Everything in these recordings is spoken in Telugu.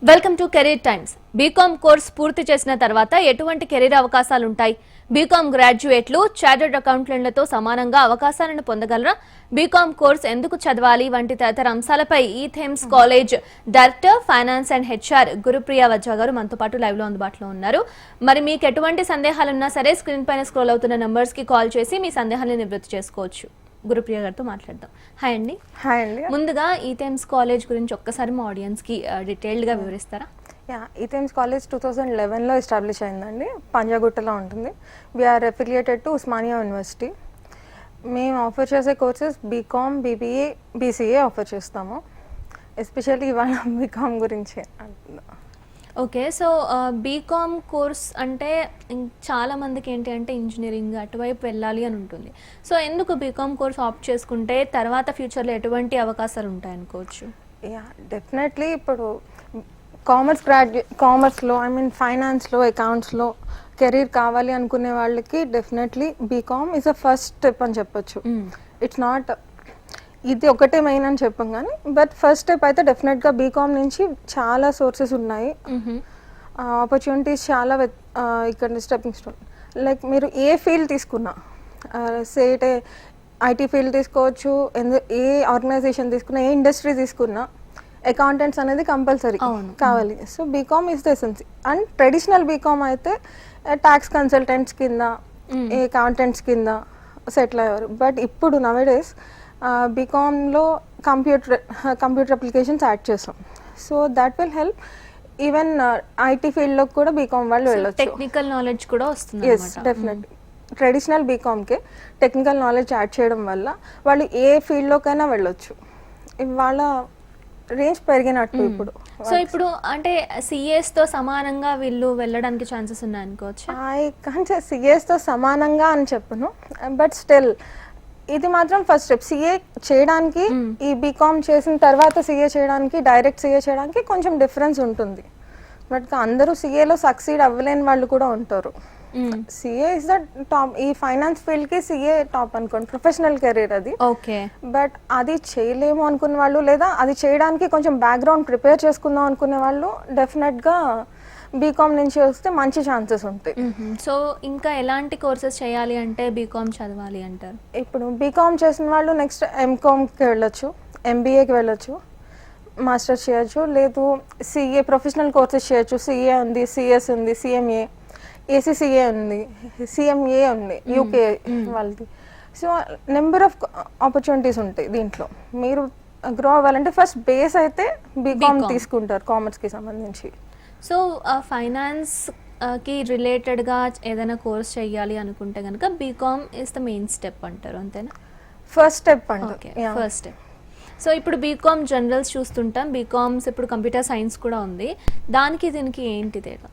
Welcome to Career Times. BCom course పూర్తి చేసిన తర్వాత ఎటువంటి కెరీర్ అవకాశాలు ఉంటాయి? బీకామ్ గ్రాడ్యుయేట్లు చార్టర్డ్ అకౌంటెంట్లతో సమానంగా అవకాశాలను పొందగలరా? బీకామ్ కోర్స్ ఎందుకు చదవాలి వంటి తదితర అంశాలపై ఈ Thames college director finance and HR Gurupriya Vajja గారు మనతో పాటు లైవ్ లో అందుబాటులో ఉన్నారు. మరి మీకు ఎటువంటి సందేహాలున్నా సరే స్క్రీన్ పైన స్క్రోల్ అవుతున్న నంబర్స్ కి కాల్ చేసి మీ సందేహాలను నివృత్తి చేసుకోవచ్చు. గురుప్రియ గారితో మాట్లాడదాం. హాయ్ అండి. హాయ్ అండి. ముందుగా ఈ థేమ్స్ కాలేజ్ గురించి ఒక్కసారి మా ఆడియన్స్ కి డీటెయిల్డ్ గా వివరిస్తారా? ఈ థేమ్స్ కాలేజ్ 2011లో ఎస్టాబ్లిష్ అయిందండి. పంజాగుట్టలో ఉంటుంది. We are affiliated to Osmania university. మేము ఆఫర్ చేసే courses BCom, BBA, BCA offer చేస్తాము. ఎస్పెషల్లీ ఇవాళ బీకామ్ గురించి అంటున్నాం. ఓకే, సో బీకామ్ కోర్స్ అంటే చాలా మందికి ఏంటి అంటే ఇంజనీరింగ్ అటువైపు వెళ్ళాలి అని ఉంటుంది. సో ఎందుకు బీకామ్ కోర్స్ ఆప్ట్ చేసుకుంటే తర్వాత ఫ్యూచర్లో ఎటువంటి అవకాశాలు ఉంటాయి అనుకోవచ్చు? డెఫినెట్లీ ఇప్పుడు కామర్స్లో ఫైనాన్స్లో, అకౌంట్స్లో కెరీర్ కావాలి అనుకునే వాళ్ళకి definitely BCom is a first step అని చెప్పొచ్చు. ఇట్స్ నాట్ ఇది ఒకటే మెయిన్ అని చెప్పం కానీ, బట్ ఫస్ట్ స్టెప్ అయితే డెఫినెట్గా బీకామ్ నుంచి చాలా సోర్సెస్ ఉన్నాయి, ఆపర్చునిటీస్ చాలా ఇక్కడ స్టెప్పింగ్ స్టోన్. లైక్ మీరు ఏ ఫీల్డ్ తీసుకున్నా, సేటే ఐటీ ఫీల్డ్ తీసుకోవచ్చు, ఏ ఆర్గనైజేషన్ తీసుకున్నా, ఏ ఇండస్ట్రీ తీసుకున్నా అకౌంటెంట్స్ అనేది కంపల్సరీ కావాలి. So BCom is the essence. And traditional BCom అయితే ట్యాక్స్ కన్సల్టెంట్స్ కింద, ఏ అకౌంటెంట్స్ కింద సెటిల్ అయ్యారు. బట్ ఇప్పుడు నవేడేస్ బీకామ్లో కంప్యూటర్ అప్లికేషన్స్ యాడ్ చేస్తాం. So that will help. Even IT ఫీల్డ్లో కూడా బీకామ్ వాళ్ళు వెళ్ళొచ్చు. టెక్నికల్ నాలెడ్జ్ కూడా వస్తుంది. Yes, definitely. ట్రెడిషనల్ బీకామ్కి టెక్నికల్ నాలెడ్జ్ యాడ్ చేయడం వల్ల వాళ్ళు ఏ ఫీల్డ్లోకైనా వెళ్ళొచ్చు. వాళ్ళ రేంజ్ పెరిగినట్టు ఇప్పుడు. సో ఇప్పుడు అంటే సిఎస్తో సమానంగా వీళ్ళు వెళ్ళడానికి ఛాన్సెస్ ఉన్నాయి అనుకోవచ్చు? ఐ కాంట్ సే సిఎస్తో సమానంగా అని చెప్పను, బట్ స్టిల్ ఇది మాత్రం ఫస్ట్ స్టెప్. సిఏ చేయడానికి, ఈ బీకామ్ చేసిన తర్వాత సిఏ చేయడానికి, డైరెక్ట్ సిఏ చేయడానికి కొంచెం డిఫరెన్స్ ఉంటుంది. బట్ అందరూ సిఏలో సక్సీడ్ అవ్వలేని వాళ్ళు కూడా ఉంటారు. CA is the top. ఈ ఫైనాన్స్ ఫీల్డ్ కి సిఏ టాప్ అనుకోండి, ప్రొఫెషనల్ కెరీర్ అది. ఓకే, బట్ అది చేయలేము అనుకునే వాళ్ళు, లేదా అది చేయడానికి కొంచెం బ్యాక్గ్రౌండ్ ప్రిపేర్ చేసుకుందాం అనుకునే వాళ్ళు డెఫినెట్ గా బీకామ్ నుంచి వస్తే మంచి ఛాన్సెస్ ఉంటాయి. సో ఇంకా ఎలాంటి కోర్సెస్ చేయాలి అంటే బీకామ్ చదవాలి అంటారు? ఇప్పుడు బీకామ్ చేసిన వాళ్ళు నెక్స్ట్ ఎంకామ్కి వెళ్ళొచ్చు, ఎంబీఏకి వెళ్ళొచ్చు, మాస్టర్స్ చేయొచ్చు, లేదు సిఏ ప్రొఫెషనల్ కోర్సెస్ చేయొచ్చు. సిఏ ఉంది, సిఎస్ ఉంది, సిఎంఏ, ఏసీసీఏ ఉంది, సిఎంఏ ఉంది యూకే వాళ్ళది. సో నెంబర్ ఆఫ్ ఆపర్చునిటీస్ ఉంటాయి దీంట్లో. మీరు గ్రో అవ్వాలంటే ఫస్ట్ బేస్ అయితే బీకామ్ తీసుకుంటారు కామర్స్కి సంబంధించి. సో ఫైనాన్స్ కి రిలేటెడ్గా ఏదైనా కోర్స్ చేయాలి అనుకుంటే కనుక BCom is the main step అంటారు, అంతేనా? ఫస్ట్ స్టెప్ అంటే ఫస్ట్ స్టెప్. సో ఇప్పుడు బీకామ్ జనరల్స్ చూస్తుంటాం, బీకామ్స్ ఇప్పుడు కంప్యూటర్ సైన్స్ కూడా ఉంది. దానికి దీనికి ఏంటి తేడా?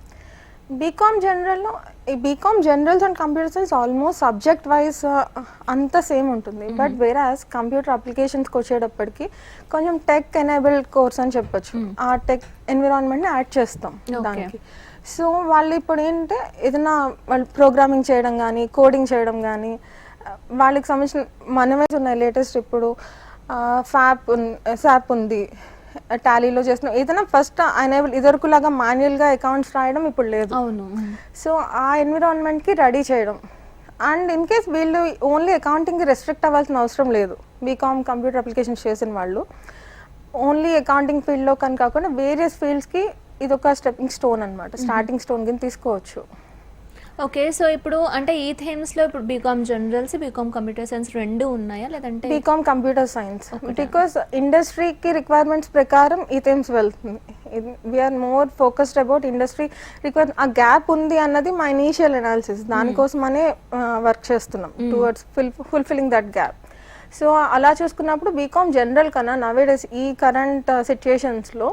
బీకామ్ జనరల్లో, ఈ BCom generals and computer science almost subject wise అంతా సేమ్ ఉంటుంది. బట్ వేరాస్ కంప్యూటర్ అప్లికేషన్స్కి వచ్చేటప్పటికి కొంచెం టెక్ ఎనేబుల్డ్ కోర్స్ అని చెప్పొచ్చు. ఆ టెక్ ఎన్విరాన్మెంట్ని యాడ్ చేస్తాం దానికి. సో వాళ్ళు ఇప్పుడు ఏంటంటే ఏదైనా వాళ్ళు ప్రోగ్రామింగ్ చేయడం కానీ, కోడింగ్ చేయడం కానీ, వాళ్ళకి సంబంధించిన మనమే ఉన్నాయి. లేటెస్ట్ ఇప్పుడు సాప్ ఉంది, టాలీలో చేసిన ఏదైనా ఫస్ట్ ఎనేబుల్, ఇదివరకులాగా మాన్యువల్గా అకౌంట్స్ రాయడం ఇప్పుడు లేదు. అవును. సో ఆ ఎన్విరాన్మెంట్కి రెడీ చేయడం. అండ్ ఇన్ కేస్ వీళ్ళు ఓన్లీ అకౌంటింగ్కి రెస్ట్రిక్ట్ అవ్వాల్సిన అవసరం లేదు. బీకామ్ కంప్యూటర్ అప్లికేషన్స్ చేసిన వాళ్ళు ఓన్లీ అకౌంటింగ్ ఫీల్డ్లో కానీ కాకుండా వేరియస్ ఫీల్డ్స్కి ఇది ఒక స్టెప్పింగ్ స్టోన్ అనమాట, స్టార్టింగ్ స్టోన్ కింద తీసుకోవచ్చు. ఓకే, సో ఇప్పుడు అంటే ఈ థీమ్స్లో ఇప్పుడు BCom generals, BCom computer science రెండు ఉన్నాయా లేదంటే? బీకామ్ కంప్యూటర్ సైన్స్, బికాస్ ఇండస్ట్రీకి రిక్వైర్మెంట్స్ ప్రకారం ఈ థీమ్స్ వెళ్తుంది. We are more focused about industry requirement. ఆ గ్యాప్ ఉంది అన్నది మా ఇనీషియల్ అనాలిసిస్. దానికోసమనే వర్క్ చేస్తున్నాం towards fulfilling that gap. So అలా చూసుకున్నప్పుడు బీకామ్ జనరల్ కన్నా నవేడేస్ ఈ కరెంట్ సిచ్యుయేషన్స్లో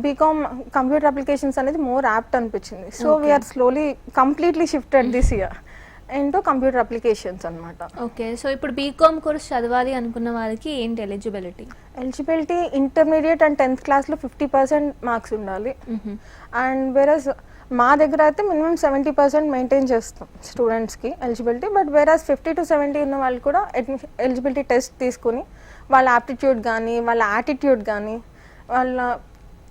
బీకామ్ కంప్యూటర్ అప్లికేషన్స్ అనేది మోర్ యాప్ట్ అనిపించింది. So we are slowly completely shifted this year into computer applications అనమాట. ఓకే, సో ఇప్పుడు బీకామ్ కోర్స్ చదవాలి అనుకున్న వాళ్ళకి ఏంటి ఎలిజిబిలిటీ? ఇంటర్మీడియట్ అండ్ 10th క్లాస్లో 50% మార్క్స్ ఉండాలి. అండ్ వేరస్ మా దగ్గర అయితే మినిమం 70% మెయింటైన్ చేస్తాం స్టూడెంట్స్కి ఎలిజిబిలిటీ. బట్ వేరాస్ 50 to 70 ఉన్న వాళ్ళు కూడా ఎలిజిబిలిటీ టెస్ట్ తీసుకుని వాళ్ళ యాప్టిట్యూడ్ కానీ, వాళ్ళ యాటిట్యూడ్ కానీ, వాళ్ళ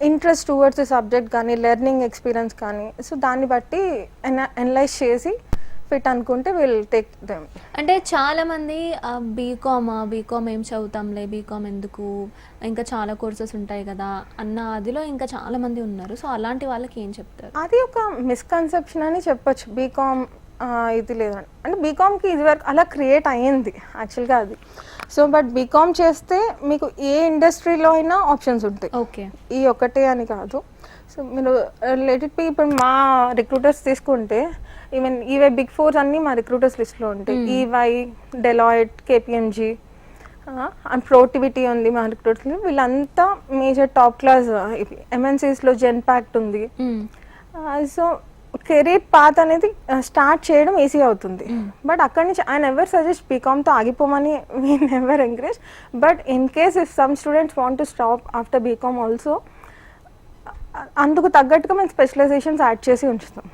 ఇంట్రెస్ట్ టువర్డ్స్ సబ్జెక్ట్ కానీ లెర్నింగ్ ఎక్స్పీరియన్స్ కానీ సో దాన్ని బట్టి అనలైజ్ చేసి ఫిట్ అనుకుంటే విల్ టేక్ దెమ్. అంటే చాలా మంది బీకామ్ ఏం చదువుతాంలే, బీకామ్ ఎందుకు, ఇంకా చాలా కోర్సెస్ ఉంటాయి కదా అన్న అదిలో ఇంకా చాలా మంది ఉన్నారు. సో అలాంటి వాళ్ళకి ఏం చెప్తారు? అది ఒక మిస్కన్సెప్షన్ అని చెప్పొచ్చు. బీకామ్ ఇది లేదని అంటే బీకామ్కి ఇది వరకు అలా క్రియేట్ అయ్యింది యాక్చువల్గా అది. సో బట్ బీకామ్ చేస్తే మీకు ఏ ఇండస్ట్రీలో అయినా ఆప్షన్స్ ఉంటాయి. ఓకే, ఈ ఒకటే అని కాదు. సో మీరు లెట్ ఇట్ బి ఇప్పుడు మా రిక్రూటర్స్ తీసుకుంటే ఈవెన్ ఈవై బిగ్ ఫోర్స్ అన్నీ మా రిక్రూటర్స్ లిస్ట్లో ఉంటాయి. EY, Deloitte, KPMG and Protiviti ఉంది మా రిక్రూటర్స్లో. వీళ్ళంతా మేజర్ టాప్ క్లాస్ ఎంఎన్సీస్లో జెన్పాక్ట్ ఉంది. సో కెరీర్ పాత్ అనేది స్టార్ట్ చేయడం ఈజీ అవుతుంది. బట్ అక్కడి నుంచి ఐ నెవర్ సజెస్ట్ బీకామ్తో ఆగిపోమని we never encourage. But in case if some students want to stop after BCom also అందుకు తగ్గట్టుగా మేము స్పెషలైజేషన్స్ యాడ్ చేసి ఉంచుతాం.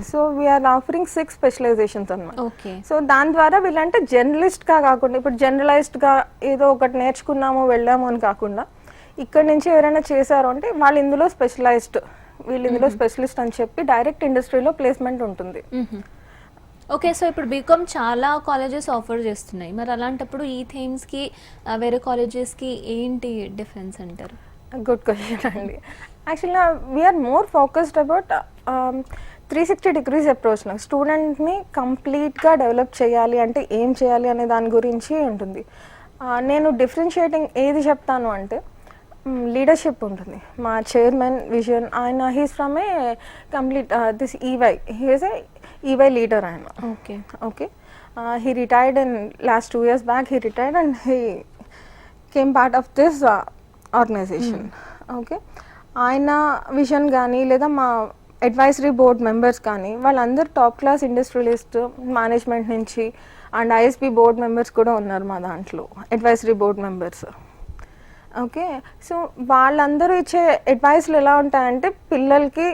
సో వీఆర్ ఆఫరింగ్ 6 స్పెషలైజేషన్స్ అనమాట. సో దాని ద్వారా వీళ్ళంటే జర్నలిస్ట్గా కాకుండా ఇప్పుడు జనరలైజ్డ్గా ఏదో ఒకటి నేర్చుకున్నాము వెళ్ళాము అని కాకుండా ఇక్కడ నుంచి ఎవరైనా చేశారు అంటే వాళ్ళు ఇందులో స్పెషలైజ్డ్, వీళ్ళు ఇందులో స్పెషలిస్ట్ అని చెప్పి డైరెక్ట్ ఇండస్ట్రీలో ప్లేస్మెంట్ ఉంటుంది. ఓకే, సో ఇప్పుడు బీకామ్ చాలా కాలేజెస్ ఆఫర్ చేస్తున్నాయి. మరి అలాంటప్పుడు ఈ థీమ్స్కి వేరే కాలేజెస్కి ఏంటి డిఫరెన్స్ అంటారు? గుడ్ క్వశ్చన్ అండి. యాక్చువల్గా we are more focused about 360 degrees approach. నాకు స్టూడెంట్ని కంప్లీట్గా డెవలప్ చేయాలి అంటే ఏం చేయాలి అనే దాని గురించి ఉంటుంది. నేను డిఫరెన్షియేటింగ్ ఏది చెప్తాను అంటే లీడర్షిప్ ఉంటుంది. మా చైర్మన్ విజన్ ఆయన he's from a complete this EY, he is a EY leader ఆయన. Okay okay, he retired in last 2 years back. He retired and he came part of this organisation. Okay, ఆయన విజన్ కానీ లేదా మా అడ్వైజరీ బోర్డ్ మెంబర్స్ కానీ వాళ్ళందరూ టాప్ క్లాస్ ఇండస్ట్రియలిస్ట్ మేనేజ్మెంట్ నుంచి అండ్ ఐఎస్బి బోర్డ్ మెంబర్స్ కూడా ఉన్నారు మా దాంట్లో, advisory board members. Okay, so వాళ్ళందరూ ఇచ్చే అడ్వైస్లు ఎలా ఉంటాయంటే పిల్లలకి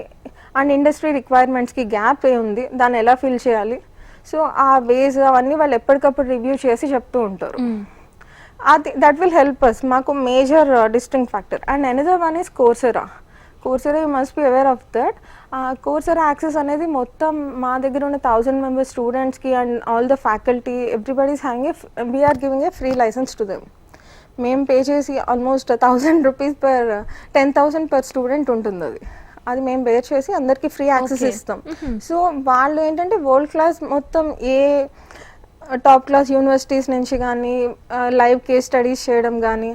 అండ్ ఇండస్ట్రీ రిక్వైర్మెంట్స్కి గ్యాప్ ఏ ఉంది, దాన్ని ఎలా ఫిల్ చేయాలి, సో ఆ వేస్ అవన్నీ వాళ్ళు ఎప్పటికప్పుడు రివ్యూ చేసి చెప్తూ ఉంటారు. అది దట్ విల్ హెల్ప్ అస్. మాకు major distinct factor. And another one is Coursera. Coursera you must be aware of that. Coursera access అనేది మొత్తం మా దగ్గర ఉన్న 1000 మెంబర్స్ స్టూడెంట్స్కి and all the faculty everybody's we are giving a free licence to them. మేము పే చేసి almost 1000 rupees per 10,000 per student ఉంటుంది. అది మేము బేర్ చేసి అందరికీ ఫ్రీ యాక్సెస్ ఇస్తాం. సో వాళ్ళు ఏంటంటే వరల్డ్ క్లాస్ మొత్తం ఏ టాప్ క్లాస్ యూనివర్సిటీస్ నుంచి కానీ లైవ్ కేస్ స్టడీస్ చేయడం కానీ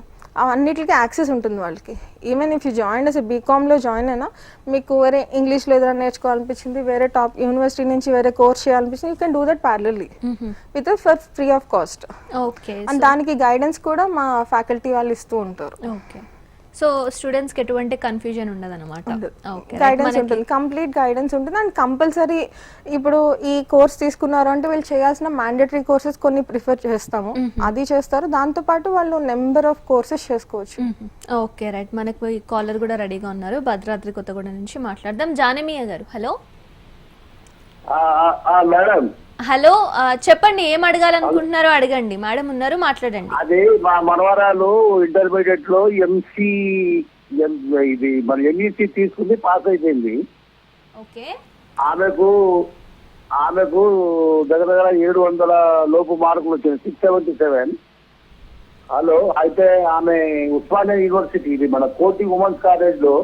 అన్నిటికీ యాక్సెస్ ఉంటుంది వాళ్ళకి. Even if you join us బీకామ్లో జాయిన్ అయినా మీకు వేరే ఇంగ్లీష్లో ఏదైనా నేర్చుకోవాలనిపించింది, వేరే టాప్ యూనివర్సిటీ నుంచి వేరే కోర్స్ చేయాలనిపించింది, you can do that parallelly with for free of cost. Okay, and దానికి గైడెన్స్ కూడా మా ఫ్యాకల్టీ వాళ్ళు ఇస్తూ ఉంటారు. ఓకే, సో స్టూడెంట్స్కి ఎటువంటి కన్ఫ్యూజన్ ఉండదు అనమాట. గైడెన్స్ ఉంటుంది, కంప్లీట్ గైడెన్స్ ఉంటుంది. అండ్ కంపల్సరీ ఇప్పుడు ఈ కోర్స్ తీసుకున్నారు అంటే వీళ్ళు చేయాల్సిన మ్యాండేటరీ కోర్సెస్ కొన్ని ప్రిఫర్ చేస్తాము, అది చేస్తారు. దాంతోపాటు వాళ్ళు నెంబర్ ఆఫ్ కోర్సెస్ చేసుకోవచ్చు. Okay, right. మనకు ఈ కాలర్ కూడా రెడీగా ఉన్నారు, భద్రాద్రి కొత్తగూడెం నుంచి మాట్లాడదాం. జానమియ గారు, హలో. మేడం, హలో, చెప్పండి, ఏం అడగాలనుకుంటున్నారో అడగండి. మేడం ఉన్నారు, మాట్లాడండి. అదే మా మనవరాలు ఇంటర్మీడియట్ లో ఇది మన ఎంఈసీ తీసుకుంది, పాస్ అయిపోయింది. ఓకే, ఆమెకు దగ్గర దగ్గర 700 లోపు మార్కులు వచ్చాయి, 677. హలో, అయితే ఆమె ఉస్మానియా యూనివర్సిటీ, ఇది మన కోటి ఉమెన్స్ కాలేజ్ లో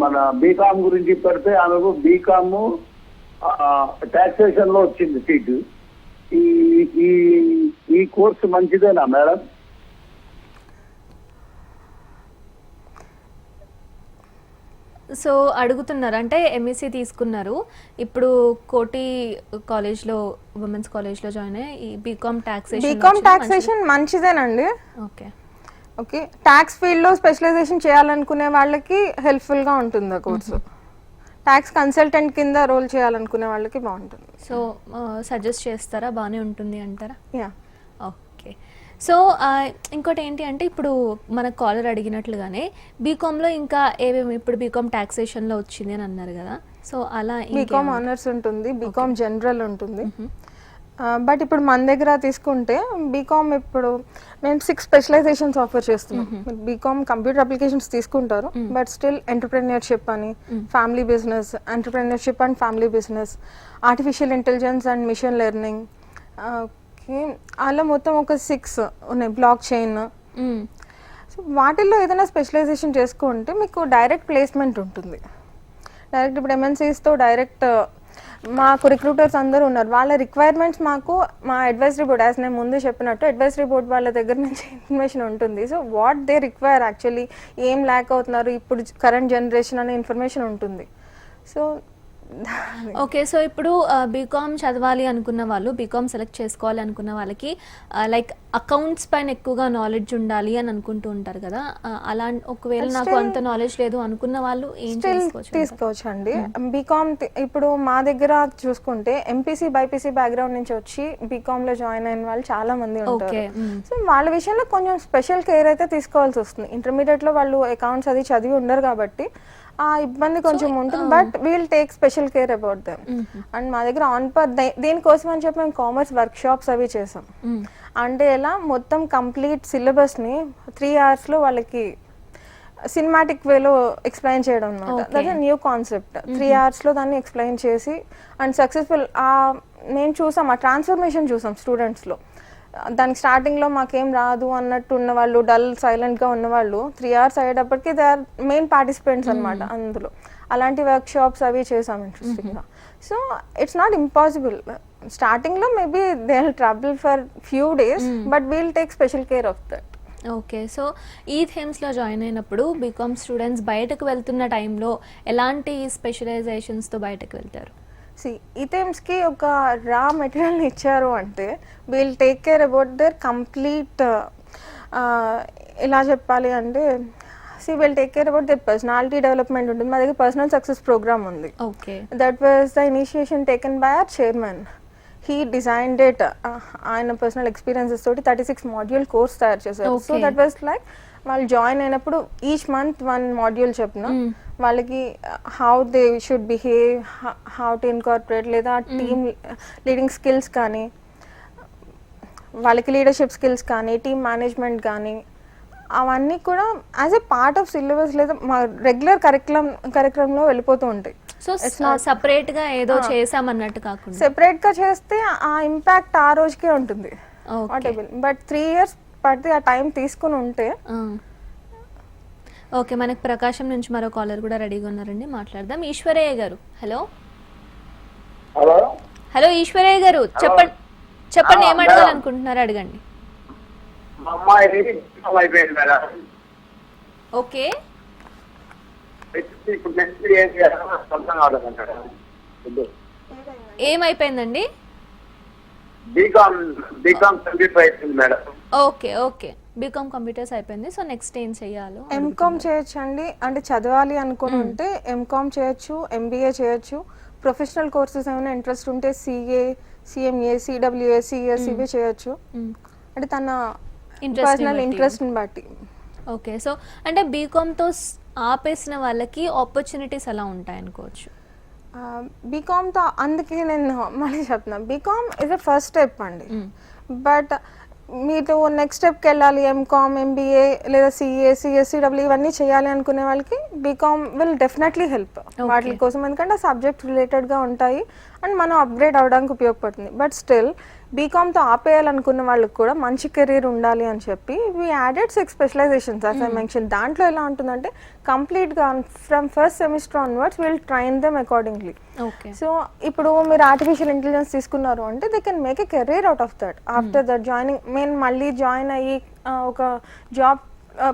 మన బీకామ్ గురించి పెడితే ఆమెకు బీకామ్ టాక్సేషన్ లో వచ్చింది సీటు. ఈ కోర్సు మంచిదేనా మేడం? సో అడుగుతున్నారు అంటే ఎంఈసీ తీసుకున్నారు, ఇప్పుడు కోటి కాలేజ్లో ఉమెన్స్ కాలేజ్లో జాయిన్ అయ్యి ఈ బీకామ్ టాక్సేషన్ మంచిదేనండి. ఓకే, ఓకే, ట్యాక్స్ ఫీల్డ్లో స్పెషలైజేషన్ చేయాలనుకునే వాళ్ళకి హెల్ప్ఫుల్గా ఉంటుంది ఆ కోర్సు. ట్యాక్స్ కన్సల్టెంట్ కింద రోల్ చేయాలనుకునే వాళ్ళకి బాగుంటుంది. సో సజెస్ట్ చేస్తారా, బాగానే ఉంటుంది అంటారా? Yeah, okay. సో ఇంకోటి ఏంటి అంటే ఇప్పుడు మన కాలర్ అడిగినట్లుగానే బీకామ్లో ఇంకా ఏమేమి, ఇప్పుడు బీకామ్ టాక్సేషన్లో వచ్చింది అని అన్నారు కదా, సో అలా బీకామ్ ఆనర్స్ ఉంటుంది, బీకామ్ జనరల్ ఉంటుంది, బట్ ఇప్పుడు మన దగ్గర తీసుకుంటే బీకామ్ ఇప్పుడు మేము 6 స్పెషలైజేషన్స్ ఆఫర్ చేస్తున్నాం. బీకామ్ కంప్యూటర్ అప్లికేషన్స్ తీసుకుంటారు, బట్ స్టిల్ ఎంటర్ప్రెన్యూర్షిప్ అని, family business, entrepreneurship and family business, artificial intelligence and machine learning, okay, అలా మొత్తం ఒక 6 ఉన్నాయి, బ్లాక్ చైన్. సో వాటిల్లో ఏదైనా స్పెషలైజేషన్ చేసుకుంటే మీకు డైరెక్ట్ ప్లేస్మెంట్ ఉంటుంది. డైరెక్ట్ ఇప్పుడు ఎంఎన్సీస్తో డైరెక్ట్ మాకు రిక్రూటర్స్ అందరూ ఉన్నారు, వాళ్ళ రిక్వైర్మెంట్స్ మాకు మా అడ్వైజరీ బోర్డ్, యాజ్ నేను ముందు చెప్పినట్టు అడ్వైజరీ బోర్డ్ వాళ్ళ దగ్గర నుంచి ఇన్ఫర్మేషన్ ఉంటుంది. So what they require actually, ఏం ల్యాక్ అవుతున్నారు ఇప్పుడు కరెంట్ జనరేషన్ అనే ఇన్ఫర్మేషన్ ఉంటుంది. సో ఓకే, సో ఇప్పుడు బీకామ్ చదవాలి అనుకున్న వాళ్ళు, బీకామ్ సెలెక్ట్ చేసుకోవాలి అనుకున్న వాళ్ళకి లైక్ అకౌంట్స్ పైన ఎక్కువగా నాలెడ్జ్ ఉండాలి అని అనుకుంటూ ఉంటారు కదా, అలా ఒకవేళ నాకు అంత నాలెడ్జ్ లేదు అనుకున్న వాళ్ళు ఏం తీసుకోవచ్చు అండి. బీకామ్ ఇప్పుడు మా దగ్గర చూసుకుంటే ఎంపీసీ బైపీసీ బ్యాక్గ్రౌండ్ నుంచి వచ్చి బీకామ్ లో జాయిన్ అయిన వాళ్ళు చాలా మంది ఉంటారు. సో వాళ్ళ విషయంలో కొంచెం స్పెషల్ కేర్ అయితే తీసుకోవాల్సి వస్తుంది. ఇంటర్మీడియట్ లో వాళ్ళు అకౌంట్స్ అది చదివి ఉండరు కాబట్టి ఆ ఇబ్బంది కొంచెం ఉంటుంది, but we'll take special care about them. And మా దగ్గర ఆన్ పర్ దీనికోసం అని చెప్పి మేము కామర్స్ వర్క్ షాప్స్ అవి చేసాం. అంటే ఎలా మొత్తం కంప్లీట్ సిలబస్ని 3 hours లో వాళ్ళకి సినిమాటిక్ వేలో ఎక్స్ప్లెయిన్ చేయడం అనమాట. That new concept. 3 hours లో దాన్ని ఎక్స్ప్లెయిన్ చేసి అండ్ సక్సెస్ఫుల్ మేము చూసాం, ఆ ట్రాన్స్ఫర్మేషన్ చూసాం స్టూడెంట్స్లో. దానికి స్టార్టింగ్లో మాకేం రాదు అన్నట్టు ఉన్నవాళ్ళు, డల్ సైలెంట్గా ఉన్నవాళ్ళు 3 hours అయ్యేటప్పటికి దే ఆర్ మెయిన్ పార్టిసిపెంట్స్ అనమాట అందులో. అలాంటి వర్క్ షాప్స్ అవి చేసాం ఇంట్రెస్టింగ్గా. So it's not impossible. స్టార్టింగ్లో maybe they will trouble for few days, but we'll take special care of that. Okay, so ఈ థీమ్స్లో జాయిన్ అయినప్పుడు బీకామ్ స్టూడెంట్స్ బయటకు వెళ్తున్న టైంలో ఎలాంటి స్పెషలైజేషన్స్తో బయటకు వెళ్తారు? ఈ థీమ్స్కి ఒక రా మెటీరియల్ని ఇచ్చారు అంటే we'll take care about their complete, ఎలా చెప్పాలి అంటే we'll take care about their personality development ఉంటుంది. మా దగ్గర పర్సనల్ సక్సెస్ ప్రోగ్రామ్ ఉంది. Okay, that was the initiation taken by our chairman. He designed it. ఆయన పర్సనల్ ఎక్స్పీరియన్సెస్ తోటి 36 module కోర్స్ తయారు చేశారు. సో దట్ వాజ్ లైక్ వాళ్ళు జాయిన్ అయినప్పుడు ఈచ్ మంత్ 1 module చెప్పిన వాళ్ళకి how they should behave, how to incorporate, లేదా టీమ్ లీడింగ్ స్కిల్స్ కానీ, వాళ్ళకి లీడర్షిప్ స్కిల్స్ కానీ, టీమ్ మేనేజ్మెంట్ కానీ, అవన్నీ కూడా as a part of syllabus లేదా మా రెగ్యులర్ కరికులంలో వెళ్ళిపోతూ ఉంటాయి. సో సపరేట్ గా ఏదో చేసామన్నట్టు కాకుండా సెపరేట్ గా చేస్తే ఆ ఇంపాక్ట్ ఆ రోజుకే ఉంటుంది. బట్ 3 years పడితే ఆ టైం తీసుకుని ఉంటే. ఓకే, మనకు ప్రకాశం నుంచి మరో కాలర్ కూడా రెడీగా ఉన్నారండి, మాట్లాడదాం. ఈశ్వరయ్య గారు, హలో. హలో హలో ఈశ్వరయ్య గారు, చెప్పండి ఏం అడగాలనుకుంటున్నారు, అడగండి. మా అమ్మాయి అయిపోయింది మేడం. ఓకే, ఇప్పుడు నెక్స్ట్ ఏం చేయాలో అర్థం కావడం మేడం. ఏమైపోయిందండి? బీకామ్ కంప్లీట్ అయిపోయింది madam. Okay okay, BCom computers అయిపోయింది. సో నెక్స్ట్ ఏం చెయ్యాలో? ఎంకామ్ చేయొచ్చు అండి. అంటే చదవాలి అనుకుని ఉంటే ఎంకామ్ చేయొచ్చు, ఎంబీఏ చేయొచ్చు. ప్రొఫెషనల్ కోర్సెస్ ఏమైనా ఇంట్రెస్ట్ ఉంటే సిఏ, సిఎంఏ, సిడబ్ల్యూఏ, సిఎస్ ఇవి చేయొచ్చు. అంటే తన పర్సనల్ ఇంట్రెస్ట్ని బట్టి. ఓకే, సో అంటే బీకామ్తో ఆపేసిన వాళ్ళకి ఆపర్చునిటీస్ ఎలా ఉంటాయి అనుకోవచ్చు? బీకామ్తో అందుకే నేను మళ్ళీ చెప్తున్నా, BCom is a first step అండి. బట్ మీరు నెక్స్ట్ స్టెప్కి వెళ్ళాలి, ఎంకామ్, ఎంబీఏ లేదా సిఏ, సిఎస్సిడబ్ల్యూ ఇవన్నీ చేయాలి అనుకునే వాళ్ళకి బీకామ్ విల్ డెఫినెట్లీ హెల్ప్ వాటి కోసం. ఎందుకంటే సబ్జెక్ట్ రిలేటెడ్గా ఉంటాయి అండ్ మనం అప్గ్రేడ్ అవ్వడానికి ఉపయోగపడుతుంది. బట్ స్టిల్ బీకామ్తో ఆపేయాలనుకున్న వాళ్ళకి కూడా మంచి కెరీర్ ఉండాలి అని చెప్పి we added 6 specialisations as I mention. దాంట్లో ఎలా ఉంటుందంటే కంప్లీట్గా from first semester onwards will train them accordingly. So ఇప్పుడు మీరు ఆర్టిఫిషియల్ ఇంటెలిజెన్స్ తీసుకున్నారు అంటే they can make a career out of that. After that joining మేము మళ్ళీ జాయిన్ అయ్యి ఒక జాబ్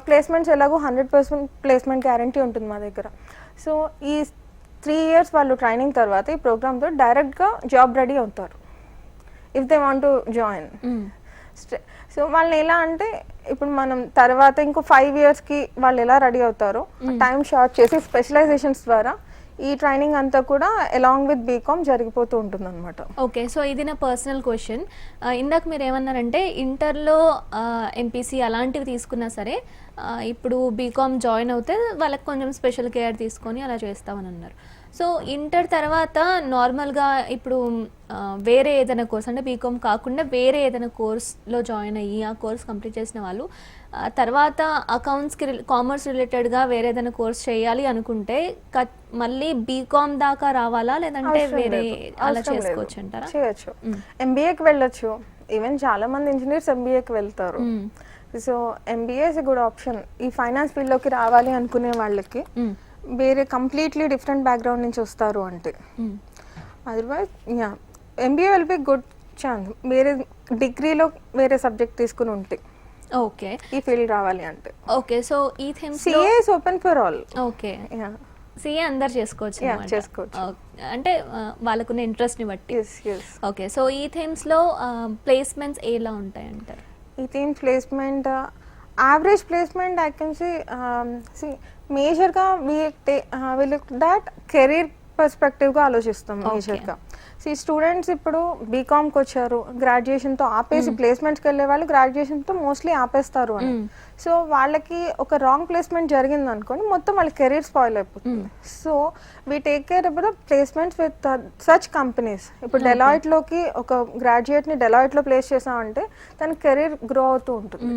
ప్లేస్మెంట్స్ ఎలాగో 100% ప్లేస్మెంట్ గ్యారంటీ ఉంటుంది మా దగ్గర. సో ఈ 3 years వాళ్ళు ట్రైనింగ్ తర్వాత ఈ ప్రోగ్రామ్తో డైరెక్ట్గా జాబ్ రెడీ అవుతారు if they want to join. So వాళ్ళని ఎలా అంటే ఇప్పుడు మనం తర్వాత ఇంకో 5 yearsకి వాళ్ళు ఎలా రెడీ అవుతారో టైం షార్ట్ చేసి స్పెషలైజేషన్స్ ద్వారా ఈ ట్రైనింగ్ అంతా కూడా అలాంగ్ విత్ బీకామ్ జరిగిపోతూ ఉంటుంది అనమాట. ఓకే, సో ఇది నా పర్సనల్ క్వశ్చన్. ఇందాక మీరు ఏమన్నారంటే ఇంటర్లో ఎంపీసీ అలాంటివి తీసుకున్నా సరే ఇప్పుడు బీకామ్ జాయిన్ అవుతే వాళ్ళకి కొంచెం స్పెషల్ కేర్ తీసుకొని అలా చేస్తామని అన్నారు. సో ఇంటర్ తర్వాత నార్మల్గా ఇప్పుడు వేరే ఏదైనా కోర్స్ అంటే బీకామ్ కాకుండా వేరే ఏదైనా కోర్స్లో జాయిన్ అయ్యి ఆ కోర్స్ కంప్లీట్ చేసిన వాళ్ళు తర్వాత అకౌంట్స్కి కామర్స్ రిలేటెడ్గా వేరే ఏదైనా కోర్స్ చేయాలి అనుకుంటే మళ్ళీ బీకామ్ దాకా రావాలా లేదంటే అవసరం వేరే లేదు. అలా అవసరం లేదు. చేసుకోవచ్చు అంటారా? చేయొచ్చు. ఎంబీఏకి వెళ్ళొచ్చు. ఈవెన్ చాలా మంది ఇంజనీర్స్ ఎంబీఏకి వెళ్తారు. So MBA is good option. ఈ ఫైనాన్స్ ఫీల్డ్లోకి రావాలి అనుకునే వాళ్ళకి వేరే కంప్లీట్లీ డిఫరెంట్ బ్యాక్గ్రౌండ్ నుంచి వస్తారు అంటే otherwise yeah MBA will be good chance. వేరే డిగ్రీలో వేరే సబ్జెక్ట్ తీసుకుని ఉంటే ఓకే ఈ ఫీల్డ్ రావాలి అంటే. ఓకే సో ఈ themes CA is open for all. Okay yeah CA అందరు చేసుకోవచ్చు అన్నమాట. చేసుకోవచ్చు. అంటే వాళ్ళకున్న ఇంట్రెస్ట్ని బట్టి. Yes yes. ఓకే సో ఈ థీమ్స్లో ప్లేస్మెంట్స్ ఎలా ఉంటాయి అంటారు? ఈ theme placement average placement I can see మేజర్గా వి లుక్ దట్ కెరీర్ పర్స్పెక్టివ్గా ఆలోచిస్తాం మేజర్గా. స్టూడెంట్స్ ఇప్పుడు బీకామ్కి వచ్చారు, గ్రాడ్యుయేషన్తో ఆపేసి ప్లేస్మెంట్స్కి వెళ్ళే వాళ్ళు గ్రాడ్యుయేషన్తో మోస్ట్లీ ఆపేస్తారు అని. సో వాళ్ళకి ఒక రాంగ్ ప్లేస్మెంట్ జరిగింది అనుకోండి, మొత్తం వాళ్ళ కెరీర్ స్పాయిల్ అయిపోతుంది. So we take care about placements with such companies. ఇప్పుడు డెలాయిట్లోకి ఒక గ్రాడ్యుయేట్ని డెలాయిట్లో ప్లేస్ చేసామంటే తన కెరీర్ గ్రో అవుతూ ఉంటుంది.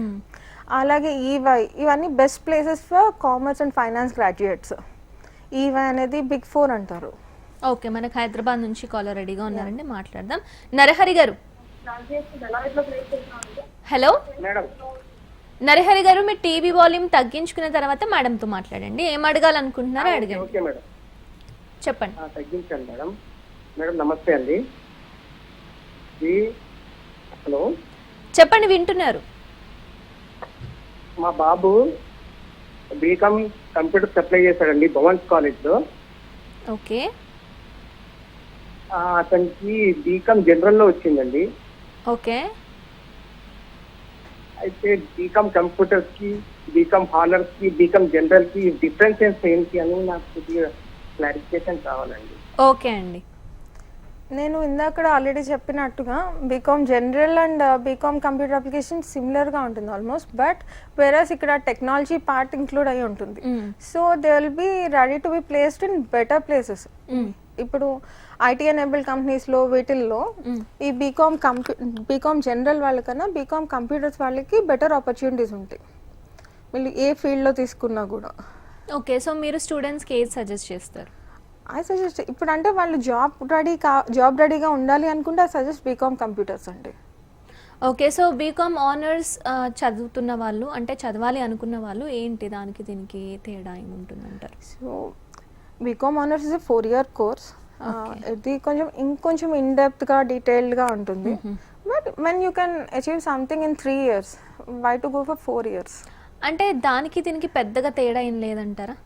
అలాగే ఈవై ఇవన్నీ best places for commerce and finance graduates. EY అనేది బిగ్ 4 అంటారు. ఓకే మనకు హైదరాబాద్ నుంచి కాలర్ రెడీగా ఉన్నారండి, మాట్లాడదాం. నరహరి గారు, హలో నరహరి గారు, మీ టీవీ వాల్యూమ్ తగ్గించుకున్న తర్వాత మేడంతో మాట్లాడండి. ఏం అడగాలనుకుంటున్నారో అడగండి. చెప్పండి. తగ్గించండి మేడం. మేడం నమస్తే అండి. హలో చెప్పండి, వింటున్నారు. మా బాబు బీకామ్ కంప్యూటర్ అప్లై చేశాడండి భవన్స్ కాలేజ్లో. ఓకే అతనికి బీకామ్ జనరల్లో వచ్చిందండి. ఓకే అయితే బీకామ్ కంప్యూటర్స్ కి, బీకామ్ హానర్స్ కి, బీకామ్ జనరల్ కి డిఫరెన్సెస్ ఏంటి అని నాకు కొద్దిగా క్లారిఫికేషన్ కావాలండి. ఓకే అండి. నేను ఇందాక ఆల్రెడీ చెప్పినట్టుగా BCom general and BCom computer application సిమిలర్గా ఉంటుంది ఆల్మోస్ట్, బట్ వేరస్ ఇక్కడ టెక్నాలజీ పార్ట్ ఇంక్లూడ్ అయి ఉంటుంది. So they will be ready to be placed in better places. ఇప్పుడు ఐటీ ఎనేబుల్డ్ కంపెనీస్లో వీటిల్లో ఈ బీకామ్ జనరల్ వాళ్ళకన్నా బీకామ్ కంప్యూటర్స్ వాళ్ళకి బెటర్ ఆపర్చునిటీస్ ఉంటాయి వీళ్ళు ఏ ఫీల్డ్లో తీసుకున్నా కూడా. ఓకే సో మీరు స్టూడెంట్స్కి ఏది సజెస్ట్ చేస్తారు? ఐ సజెస్ట్ ఇప్పుడు అంటే వాళ్ళు జాబ్ రెడీగా ఉండాలి అనుకుంటే ఐ సజెస్ట్ బీకామ్ కంప్యూటర్స్ అండి. ఓకే సో బీకామ్ ఆనర్స్ చదువుతున్న వాళ్ళు అంటే చదవాలి అనుకున్న వాళ్ళు ఏంటి దానికి దీనికి తేడా ఏముంటుంది అంటారు? So BCom honours is 4-year course. ఇది ఇంకొంచెం ఇన్డెప్త్గా డీటెయిల్డ్గా ఉంటుంది. But when you can achieve something in 3 years, why to go for 4 years? అంటే దానికి దీనికి పెద్దగా తేడా ఏం లేదంటారా?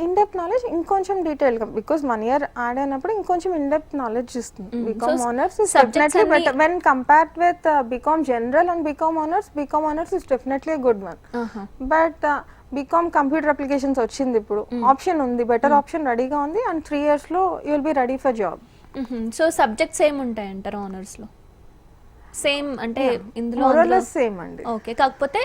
ఇన్డెప్త్ నాలెడ్జ్ ఇంకొంచెం డీటెయిల్గా, బికాస్ 1 year యాడ్ అయినప్పుడు ఇంకొంచెం ఇన్డెప్త్ నాలెడ్జ్ ఇస్తుంది. BCom honours is definitely better when compared with BCom general and BCom honours is definitely good one. But BCom computer applications వచ్చింది, ఇప్పుడు ఆప్షన్ ఉంది, బెటర్ ఆప్షన్ రెడీగా ఉంది, అండ్ 3 yearsలో you will be ready for job. So subjects ఏముంటాయి అంటారు ఆనర్స్లో? సేమ్ అంటే ఇందులో సేమ్ అండి. ఓకే కాకపోతే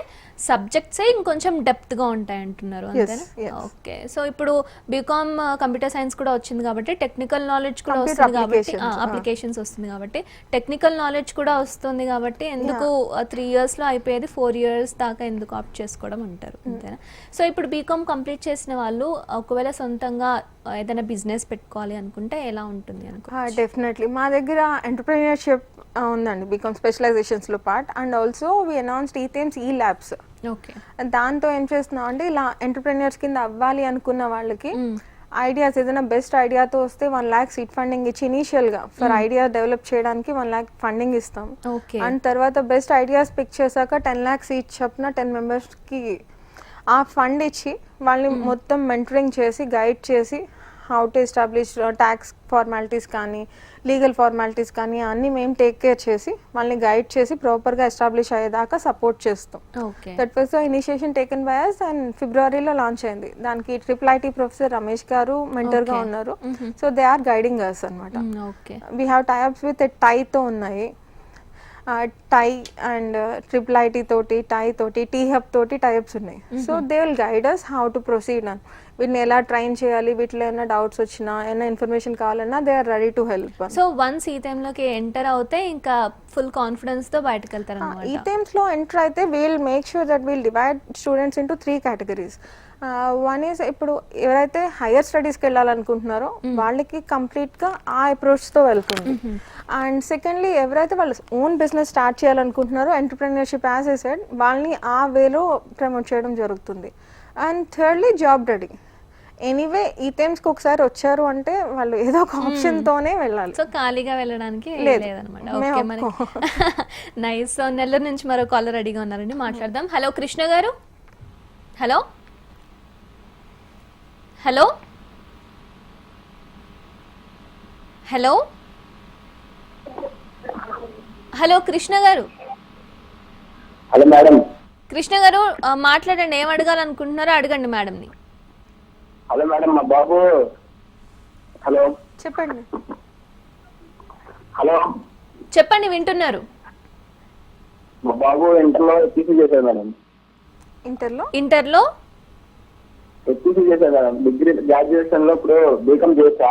సబ్జెక్ట్సే ఇంకొంచెం డెప్త్గా ఉంటాయి అంటున్నారు అంతేనా? ఓకే సో ఇప్పుడు బీకామ్ కంప్యూటర్ సైన్స్ కూడా వచ్చింది కాబట్టి టెక్నికల్ నాలెడ్జ్ కూడా వస్తుంది కాబట్టి అప్లికేషన్స్ వస్తుంది కాబట్టి టెక్నికల్ నాలెడ్జ్ కూడా వస్తుంది కాబట్టి ఎందుకు 3 yearsలో అయిపోయేది 4 years దాకా ఎందుకు ఆప్ట్ చేసుకోవడం అంటారు అంతేనా? సో ఇప్పుడు బీకామ్ కంప్లీట్ చేసిన వాళ్ళు ఒకవేళ సొంతంగా ఏదైనా బిజినెస్ పెట్టుకోవాలి అనుకుంటే ఎలా ఉంటుంది అనుకో? డెఫినెట్లీ మా దగ్గర ఎంటర్ప్రెన్యూర్షిప్ ఉందండి బీకామ్ స్పెషలైజేషన్స్లో part, and also we announced e themes ఈ ల్యాబ్స్. ఓకే దాంతో ఏం చేస్తున్నాం అంటే ఇలా ఎంటర్ప్రెన్యూర్స్ కింద అవ్వాలి అనుకున్న వాళ్ళకి ఐడియాస్ ఏదైనా బెస్ట్ ఐడియాతో వస్తే 1 lakh సీడ్ ఫండింగ్ ఇచ్చి ఇనీషియల్గా ఫర్ ఐడియా డెవలప్ చేయడానికి 1 lakh ఫండింగ్ ఇస్తాం. అండ్ తర్వాత బెస్ట్ ఐడియాస్ పిక్ చేశాక 10 lakhs ఈచ్ చొప్పున 10 members-కి ఆ ఫండ్ ఇచ్చి వాళ్ళని మొత్తం మెంటరింగ్ చేసి గైడ్ చేసి how to establish tax formalities కానీ లీగల్ ఫార్మాలిటీస్ కానీ అన్నీ మేము టేక్ కేర్ చేసి వాళ్ళని గైడ్ చేసి ప్రాపర్గా ఎస్టాబ్లిష్ అయ్యేదాకా సపోర్ట్ చేస్తాం. That was the initiation taken by us, and ఫిబ్రవరిలో లాంచ్ అయింది. దానికి IIIT ప్రొఫెసర్ రమేష్ గారు మెంటర్గా ఉన్నారు. So they are guiding us అనమాట. వీ హ్యావ్ టైఅప్స్ విత్ టైతో ఉన్నాయి, టై అండ్ IIIT తోటి, టై తోటి, టీ హబ్ తోటి టైప్స్ ఉన్నాయి. So they will guide us how to proceed అని. వీటిని ఎలా ట్రైన్ చేయాలి, వీటిలో ఏమైనా డౌట్స్ వచ్చినా ఏమైనా ఇన్ఫర్మేషన్ కావాలన్నా they are ready to help. So once ఈ టైంలోకి ఎంటర్ అవుతే ఇంకా ఫుల్ కాన్ఫిడెన్స్ తో బయటకు వెళ్తారు ఈ అన్నమాట. టైమ్స్లో ఎంటర్ అయితే we'll make sure that we'll divide students into 3 categories. One is ఇప్పుడు ఎవరైతే హైయర్ స్టడీస్కి వెళ్ళాలనుకుంటున్నారో వాళ్ళకి కంప్లీట్గా ఆ అప్రోచ్తో వెళ్తుంది. అండ్ సెకండ్లీ ఎవరైతే వాళ్ళు ఓన్ బిజినెస్ స్టార్ట్ చేయాలనుకుంటున్నారో ఎంటర్ప్రెన్యూర్షిప్ యాజ్ ఏ సెడ్ వాళ్ళని ఆ వేలో ప్రమోట్ చేయడం జరుగుతుంది. And thirdly job ready. Anyway ఈ టైమ్స్కి ఒకసారి వచ్చారు అంటే వాళ్ళు ఏదో ఒక ఆప్షన్తోనే వెళ్ళాలి. సో ఖాళీగా వెళ్ళడానికి లేదు. లేదనమాట. మేము ఓకే మరి నైస్. సో నెల్లూరు నుంచి మరో కాలర్ రెడీగా ఉన్నారండి, మాట్లాడదాం. హలో కృష్ణ గారు. Hello hello hello hello Krishna గారు. Hello madam. కృష్ణ గారు మాట్లాడండి, ఏం అడగాలనుకుంటున్నారో అడగండి మేడంని. హలో మేడం, మా బాబు. హలో చెప్పండి. హలో చెప్పండి, వింటున్నారు. మా బాబు ఇంటర్లో ఎస్పీసీ చేశాడు మేడం. ఇంటర్లో ఎస్పీసీ చేశాడు మేడం. డిగ్రీ గ్రాడ్యుయేషన్ లో ఇప్పుడు బీకామ్ చేశా.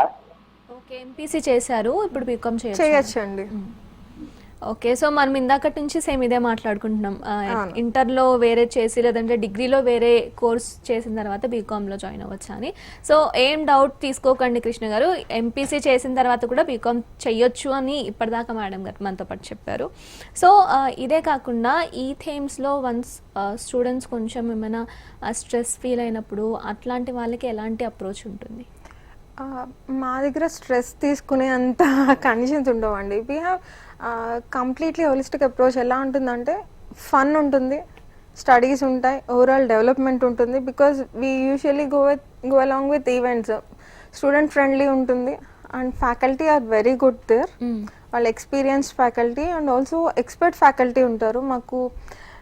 ఓకే, ఎంపీసీ చేశారు, ఇప్పుడు బీకామ్ చేయొచ్చండి. ఓకే, సో మనం ఇందాకటి నుంచి సేమ్ ఇదే మాట్లాడుకుంటున్నాం. ఇంటర్లో వేరే చేసి లేదంటే డిగ్రీలో వేరే కోర్స్ చేసిన తర్వాత బీకామ్లో జాయిన్ అవ్వచ్చా అని. సో ఏం డౌట్ తీసుకోకండి కృష్ణ గారు, ఎంపీసీ చేసిన తర్వాత కూడా బీకామ్ చెయ్యొచ్చు అని ఇప్పటిదాకా మేడం గారు మనతో పాటు చెప్పారు. సో ఇదే కాకుండా ఈ థీమ్స్లో వన్స్ స్టూడెంట్స్ కొంచెం ఏమైనా స్ట్రెస్ ఫీల్ అయినప్పుడు అట్లాంటి వాళ్ళకి ఎలాంటి అప్రోచ్ ఉంటుంది? మా దగ్గర స్ట్రెస్ తీసుకునే అంత కండిషన్స్ ఉండవండి. We have completely holistic approach. ఎలా ఉంటుందంటే ఫన్ ఉంటుంది, స్టడీస్ ఉంటాయి, ఓవరాల్ డెవలప్మెంట్ ఉంటుంది. Because we usually go along with events. Student friendly ఉంటుంది and faculty are very good there. వాళ్ళ experienced faculty and also expert faculty ఉంటారు. మాకు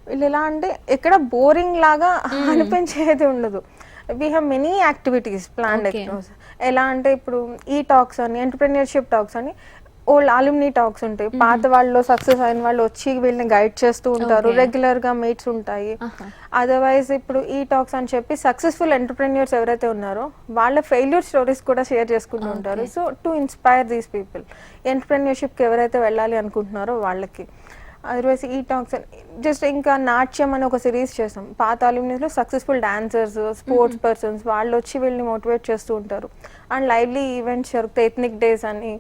వీళ్ళు ఎలా అంటే ఎక్కడ బోరింగ్ లాగా అనిపించేది ఉండదు. We have many activities planned extras. ఎలా అంటే ఇప్పుడు ఈ టాక్స్ అని, ఎంటర్ప్రెన్యూర్షిప్ టాక్స్ అని, ఓల్డ్ అల్యూమినీ టాక్స్ ఉంటాయి. పాత వాళ్ళు సక్సెస్ అయిన వాళ్ళు వచ్చి వీళ్ళని గైడ్ చేస్తూ ఉంటారు. రెగ్యులర్ గా మీట్స్ ఉంటాయి. అదర్వైజ్ ఇప్పుడు ఈ టాక్స్ అని చెప్పి సక్సెస్ఫుల్ ఎంటర్ప్రెన్యూర్స్ ఎవరైతే ఉన్నారో వాళ్ళ ఫెయిల్యూర్ స్టోరీస్ కూడా షేర్ చేసుకుంటూ ఉంటారు. So to inspire these people, ఎంటర్ప్రెన్యూర్షిప్కి ఎవరైతే వెళ్ళాలి అనుకుంటున్నారో వాళ్ళకి. అదర్వైజ్ ఈ టాక్స్ జస్ట్ ఇంకా నాట్యం అని ఒక సిరీస్ చేస్తాం. పాత అల్యూమినీస్లో సక్సెస్ఫుల్ డాన్సర్స్, స్పోర్ట్స్ పర్సన్స్ వాళ్ళు వచ్చి వీళ్ళని మోటివేట్ చేస్తూ ఉంటారు. అండ్ లైవ్లీ ఈవెంట్స్ జరుగుతాయి, ఎథ్నిక్ డేస్ అని,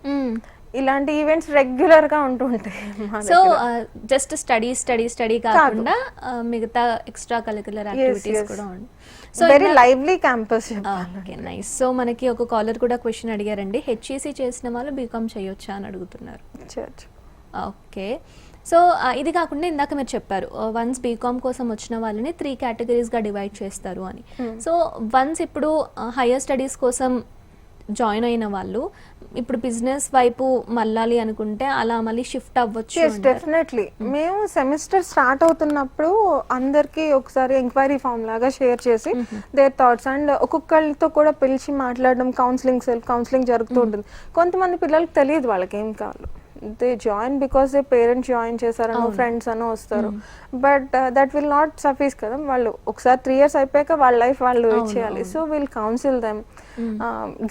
ఇలాంటి ఈవెంట్స్ రెగ్యులర్ గా ఉంటూ ఉంటాయి. సో జస్ట్ స్టడీ కాకుండా మిగతా ఎక్స్ట్రా కరిక్యులర్ యాక్టివిటీస్ కూడా ఉంటాయి. So very lively campus. Okay, nice. So మనకి ఒక కాలర్ కూడా క్వశ్చన్ అడిగారండి, హెచ్ఈసీ చేసిన వాళ్ళు బీకామ్ చేయొచ్చా అని అడుగుతున్నారు. ఓకే, సో ఇది కాకుండా ఇందాక మీరు చెప్పారు వన్స్ బీకామ్ కోసం వచ్చిన వాళ్ళని 3 categories డివైడ్ చేస్తారు అని. సో వన్స్ ఇప్పుడు హయ్యర్ స్టడీస్ కోసం జాయిన్ అయిన వాళ్ళు ఇప్పుడు బిజినెస్ వైపు మళ్ళాలి అనుకుంటే అలా మళ్ళీ షిఫ్ట్ అవ్వచ్చు? డెఫినెట్లీ. మేము సెమిస్టర్ స్టార్ట్ అవుతున్నప్పుడు అందరికి ఒకసారి ఎంక్వైరీ ఫామ్ లాగా షేర్ చేసి దేర్ థాట్స్ అండ్ ఒక్కొక్కరితో కూడా పిలిచి మాట్లాడడం, సెల్ఫ్ కౌన్సిలింగ్ జరుగుతూ ఉంటుంది. కొంతమంది పిల్లలకి తెలియదు వాళ్ళకి ఏం కావాలి. They join because they parents join చేశారనో ఫ్రెండ్స్ అనో వస్తారు. But that will not suffice కదా. వాళ్ళు ఒకసారి 3 years అయిపోయాక వాళ్ళ లైఫ్ వాళ్ళు ఇచ్చేయాలి. So will counsel them,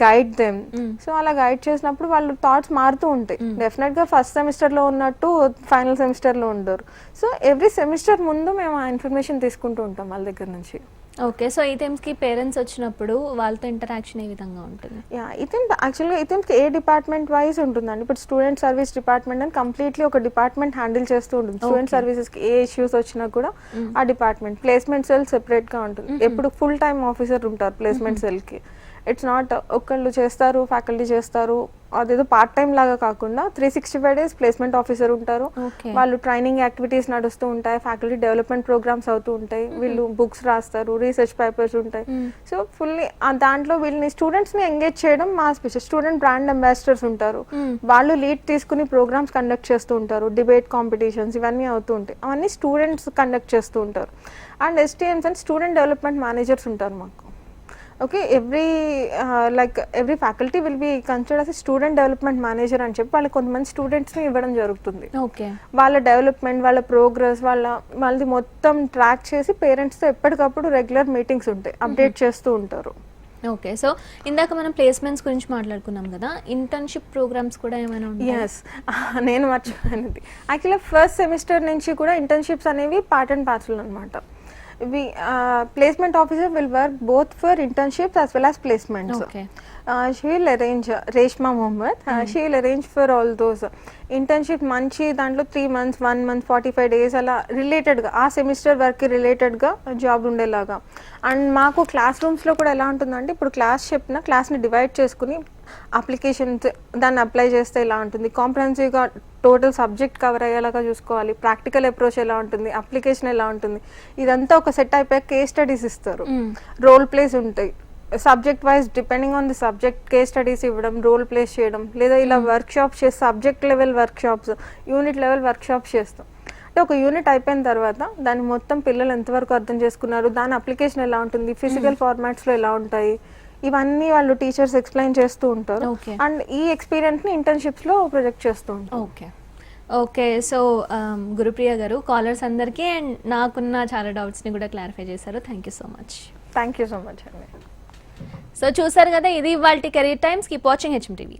guide them. So అలా గైడ్ చేసినప్పుడు వాళ్ళు థాట్స్ మారుతూ ఉంటాయి. డెఫినెట్ గా ఫస్ట్ సెమిస్టర్ లో ఉన్నట్టు ఫైనల్ సెమిస్టర్ లో ఉండరు. సో ఎవ్రీ సెమిస్టర్ ముందు మేము ఆ ఇన్ఫర్మేషన్ తీసుకుంటూ ఉంటాం వాళ్ళ దగ్గర నుంచి. ఓకే, సో ఈ కి పేరెంట్స్ వచ్చినప్పుడు వాళ్ళతో ఇంటరాక్షన్ ఏ విధంగా ఉంటుంది? యాక్చువల్గా ఏ డిపార్ట్మెంట్ వైజ్ ఉంటుందండి. ఇప్పుడు స్టూడెంట్ సర్వీస్ డిపార్ట్మెంట్ అని కంప్లీట్లీ ఒక డిపార్ట్మెంట్ హ్యాండిల్ చేస్తూ ఉంటుంది. స్టూడెంట్ సర్వీసెస్కి ఏ ఇష్యూస్ వచ్చినా కూడా ఆ డిపార్ట్మెంట్. ప్లేస్మెంట్ సెల్ సెపరేట్గా ఉంటుంది. ఎప్పుడు ఫుల్ టైమ్ ఆఫీసర్ ఉంటారు ప్లేస్మెంట్ సెల్కి. ఇట్స్ నాట్ ఒకళ్ళు చేస్తారు, ఫ్యాకల్టీ చేస్తారు, అదేదో పార్ట్ టైం లాగా కాకుండా 365 days ప్లేస్మెంట్ ఆఫీసర్ ఉంటారు. వాళ్ళు ట్రైనింగ్ యాక్టివిటీస్ నడుస్తూ ఉంటాయి, ఫ్యాకల్టీ డెవలప్మెంట్ ప్రోగ్రామ్స్ అవుతూ ఉంటాయి, వీళ్ళు బుక్స్ రాస్తారు, రీసెర్చ్ పేపర్స్ ఉంటాయి. సో ఫుల్లీ దాంట్లో వీళ్ళని స్టూడెంట్స్ని ఎంగేజ్ చేయడం మా స్పెషల్. స్టూడెంట్ బ్రాండ్ అంబాసిడర్స్ ఉంటారు, వాళ్ళు లీడ్ తీసుకుని ప్రోగ్రామ్స్ కండక్ట్ చేస్తూ ఉంటారు, డిబేట్ కాంపిటీషన్స్ ఇవన్నీ అవుతూ ఉంటాయి. అవన్నీ స్టూడెంట్స్ కండక్ట్ చేస్తూ ఉంటారు. And STMs and student development managers ఉంటారు మాకు. Okay, every faculty will be considered as a student development manager అని చెప్పి వాళ్ళకి కొంతమంది స్టూడెంట్స్ని ఇవ్వడం జరుగుతుంది. ఓకే, వాళ్ళ డెవలప్మెంట్, వాళ్ళ ప్రోగ్రెస్, వాళ్ళది మొత్తం ట్రాక్ చేసి పేరెంట్స్తో ఎప్పటికప్పుడు రెగ్యులర్ మీటింగ్స్ ఉంటాయి, అప్డేట్ చేస్తూ ఉంటారు. ఓకే, సో ఇందాక మనం ప్లేస్మెంట్స్ గురించి మాట్లాడుకున్నాం కదా, ఇంటర్న్షిప్ ప్రోగ్రామ్స్ కూడా ఏమైనా ఉంటాయి? ఎస్ నేను మర్చిపోయినది. యాక్చువల్లీ ఫస్ట్ సెమిస్టర్ నుంచి కూడా ఇంటర్న్షిప్స్ అనేవి పార్ట్ అండ్ పార్సల్ అనమాట. ఇవి placement officer will work both for internships as well as placements. Okay. She will arrange, Reshma Mohammed, she will arrange for all those internship మంచి దాంట్లో 3 months 1 month 45 days అలా రిలేటెడ్గా ఆ సెమిస్టర్ వర్క్కి రిలేటెడ్గా జాబ్ ఉండేలాగా. అండ్ మాకు క్లాస్ రూమ్స్లో కూడా ఎలా ఉంటుందంటే, ఇప్పుడు క్లాస్ చెప్పిన క్లాస్ని డివైడ్ చేసుకుని అప్లికేషన్స్ దాన్ని అప్లై చేస్తే ఎలా ఉంటుంది, కాంప్రహెన్సివ్గా టోటల్ సబ్జెక్ట్ కవర్ అయ్యేలాగా చూసుకోవాలి, ప్రాక్టికల్ అప్రోచ్ ఎలా ఉంటుంది, అప్లికేషన్ ఎలా ఉంటుంది, ఇదంతా ఒక సెట్ అయిపోయాక కేస్ స్టడీస్ ఇస్తారు, రోల్ ప్లేస్ ఉంటాయి, subject wise depending on the subject case studies ఇవ్వడం, రోల్ ప్లేస్ చేయడం, లేదా ఇలా వర్క్ షాప్స్ చేసి subject level work shops, unit level work shops చేస్తాం. అంటే ఒక యూనిట్ అయిపోయిన తర్వాత దాన్ని మొత్తం పిల్లలు ఎంతవరకు అర్థం చేసుకున్నారు, దాని అప్లికేషన్ ఎలా ఉంటుంది, ఫిజికల్ ఫార్మాట్స్లో ఎలా ఉంటాయి, ఇవన్నీ వాళ్ళు టీచర్స్ ఎక్స్ప్లెయిన్ చేస్తూ ఉంటారు. అండ్ ఈ ఎక్స్పీరియన్స్ని ఇంటర్న్షిప్స్లో ప్రొజెక్ట్ చేస్తూ ఉంటారు. ఓకే ఓకే, సో గురుప్రియ గారు, కాలర్స్ అందరికీ అండ్ నాకున్న చాలా డౌట్స్ని కూడా క్లారిఫై చేశారు. Thank you so much. Thank you so much అండి. సో చూసారు కదా, ఇది ఇవాల్టి career times. Keep watching HM TV.